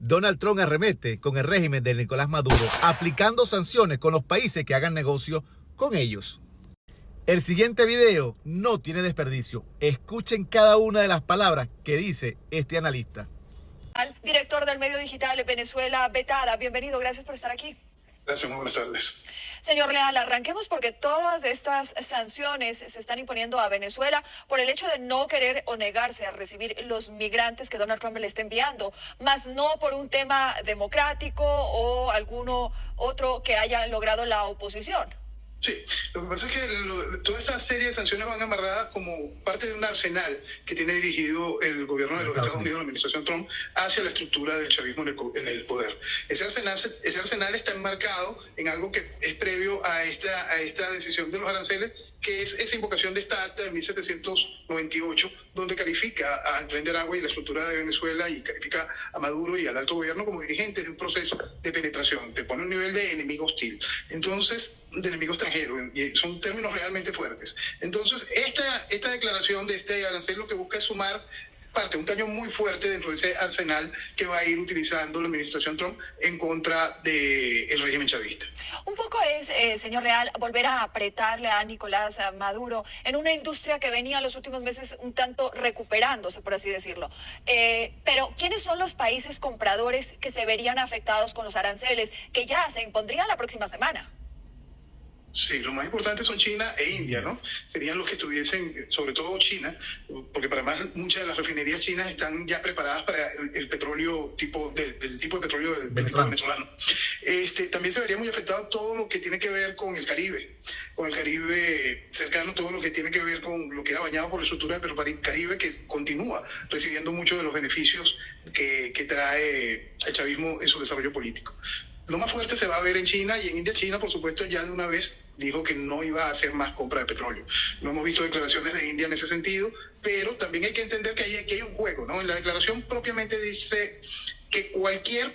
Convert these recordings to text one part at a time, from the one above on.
Donald Trump arremete con el régimen de Nicolás Maduro, aplicando sanciones con los países que hagan negocio con ellos. El siguiente video no tiene desperdicio. Escuchen cada una de las palabras que dice este analista. Al director del medio digital Venezuela Vetada, bienvenido, gracias por estar aquí. Gracias, muy buenas tardes. Señor Leal, arranquemos porque todas estas sanciones se están imponiendo a Venezuela por el hecho de no querer o negarse a recibir los migrantes que Donald Trump le está enviando, más no por un tema democrático o alguno otro que haya logrado la oposición. Sí, lo que pasa es que toda esta serie de sanciones van amarradas como parte de un arsenal que tiene dirigido el gobierno de los Estados Unidos, la administración Trump, hacia la estructura del chavismo en el poder. Ese arsenal está enmarcado en algo que es previo a esta decisión de los aranceles, que es esa invocación de esta acta de 1798, donde califica al Tren de Aragua y la estructura de Venezuela y califica a Maduro y al alto gobierno como dirigentes de un proceso de penetración. Te pone un nivel de enemigo hostil. Entonces, de enemigo extranjero, y son términos realmente fuertes. Entonces, esta declaración de este arancel lo que busca es sumar un cañón muy fuerte dentro de ese arsenal que va a ir utilizando la administración Trump en contra del régimen chavista. Un poco es, señor Leal, volver a apretarle a Nicolás Maduro en una industria que venía los últimos meses un tanto recuperándose, por así decirlo. Pero, ¿quiénes son los países compradores que se verían afectados con los aranceles que ya se impondrían la próxima semana? Sí, lo más importante son China e India, ¿no? Serían los que estuviesen, sobre todo China, porque para más muchas de las refinerías chinas están ya preparadas para el petróleo el tipo de petróleo del tipo venezolano. También se vería muy afectado todo lo que tiene que ver con el Caribe cercano, todo lo que tiene que ver con lo que era bañado por la estructura del Caribe, que continúa recibiendo muchos de los beneficios que trae el chavismo en su desarrollo político. Lo más fuerte se va a ver en China y en India. China, por supuesto, ya de una vez dijo que no iba a hacer más compra de petróleo. No hemos visto declaraciones de India en ese sentido, pero también hay que entender que aquí hay un juego, ¿no? En la declaración propiamente dice que cualquier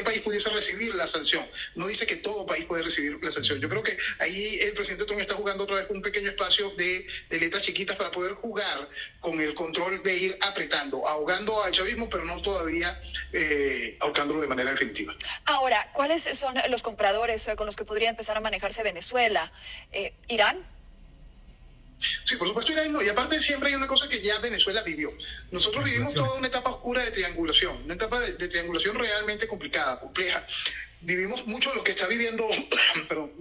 país pudiese recibir la sanción. No dice que todo país puede recibir la sanción. Yo creo que ahí el presidente Trump está jugando otra vez con un pequeño espacio de letras chiquitas para poder jugar con el control de ir apretando, ahogando al chavismo, pero no todavía ahorcándolo de manera definitiva. Ahora, ¿cuáles son los compradores con los que podría empezar a manejarse Venezuela? ¿Irán? Sí, por supuesto Irán no. Y aparte siempre hay una cosa que ya Venezuela vivió. Nosotros vivimos toda una etapa oscura de triangulación, una etapa de triangulación realmente complicada, compleja. Vivimos mucho de lo que está viviendo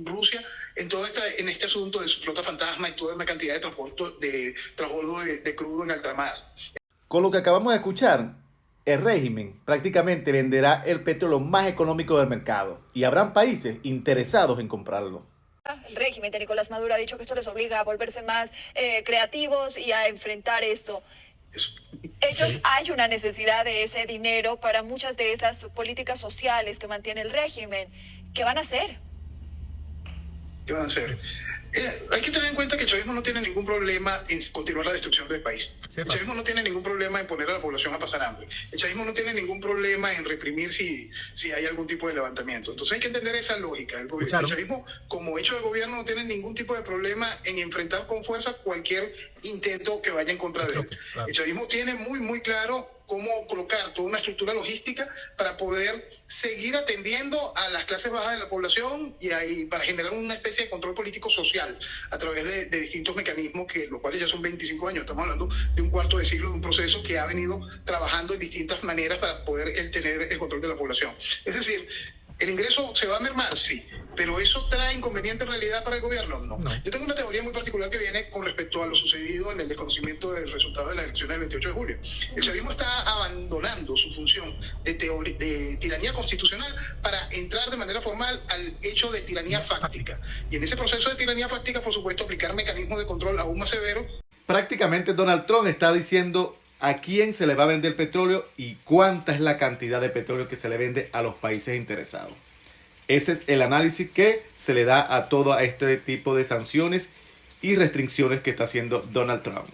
Rusia en este asunto de su flota fantasma y toda una cantidad de transbordo de crudo en alta mar. Con lo que acabamos de escuchar, el régimen prácticamente venderá el petróleo más económico del mercado y habrán países interesados en comprarlo. El régimen de Nicolás Maduro ha dicho que esto les obliga a volverse más creativos y a enfrentar esto. Hay una necesidad de ese dinero para muchas de esas políticas sociales que mantiene el régimen. ¿Qué van a hacer? ¿Qué van a hacer? Hay que tener en cuenta que el chavismo no tiene ningún problema en continuar la destrucción del país. El chavismo no tiene ningún problema en poner a la población a pasar hambre. El chavismo no tiene ningún problema en reprimir si hay algún tipo de levantamiento. Entonces hay que entender esa lógica. El chavismo, como hecho de gobierno, no tiene ningún tipo de problema en enfrentar con fuerza cualquier intento que vaya en contra de él. El chavismo tiene muy, muy claro cómo colocar toda una estructura logística para poder seguir atendiendo a las clases bajas de la población y para generar una especie de control político social a través de distintos mecanismos, los cuales ya son 25 años. Estamos hablando de un cuarto de siglo de un proceso que ha venido trabajando en distintas maneras para poder tener el control de la población. Es decir, ¿el ingreso se va a mermar? Sí. ¿Pero eso trae inconveniente en realidad para el gobierno? No. Yo tengo una teoría muy particular que viene con respecto a lo sucedido en el desconocimiento del resultado de las elecciones del 28 de julio. El chavismo está abandonando su función de tiranía constitucional para entrar de manera formal al hecho de tiranía fáctica. Y en ese proceso de tiranía fáctica, por supuesto, aplicar mecanismos de control aún más severos. Prácticamente Donald Trump está diciendo a quién se le va a vender petróleo y cuánta es la cantidad de petróleo que se le vende a los países interesados. Ese es el análisis que se le da a todo este tipo de sanciones y restricciones que está haciendo Donald Trump.